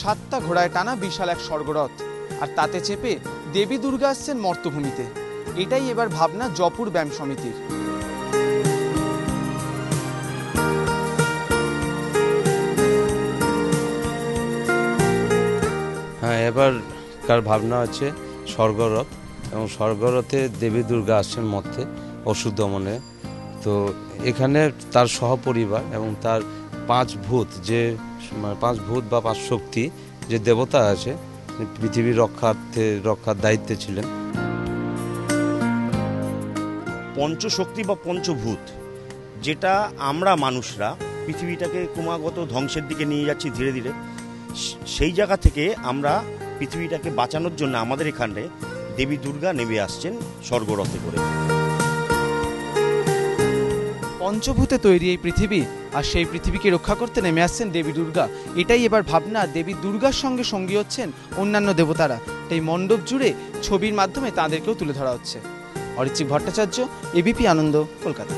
7টা ঘোড়ায় টানা বিশাল এক স্বর্গরথ, আর তাতে চেপে দেবী দুর্গা আসছেন মর্তভূমিতে। এটাই এবার ভাবনা জয়পুর ব্যায়াম সমিতির। হ্যাঁ, এবারকার ভাবনা হচ্ছে স্বর্গরথ, এবং স্বর্গরথে দেবী দুর্গা আসছেন মর্তে অসুর দমনে। তো এখানে তার সহপরিবার এবং তার 5 ভূত বা 5 শক্তি যে দেবতা আছে, পৃথিবীর রক্ষার দায়িত্বে ছিলেন। পঞ্চশক্তি বা পঞ্চভূত, যেটা আমরা মানুষরা পৃথিবীটাকে ক্রমাগত ধ্বংসের দিকে নিয়ে যাচ্ছি ধীরে ধীরে, সেই জায়গা থেকে আমরা পৃথিবীটাকে বাঁচানোর জন্য আমাদের এখানে দেবী দুর্গা নেমে আসছেন স্বর্গরথে করে। পঞ্চভূতে তৈরি এই পৃথিবী, আর সেই পৃথিবীকে রক্ষা করতে নেমে আসছেন দেবী দুর্গা। এটাই এবার ভাবনা। দেবী দুর্গার সঙ্গে সঙ্গী হচ্ছেন অন্যান্য দেবতারা। এই মণ্ডপ জুড়ে ছবির মাধ্যমে তাঁদেরকেও তুলে ধরা হচ্ছে। অরিত্রিক ভট্টাচার্য, এবিপি আনন্দ, কলকাতা।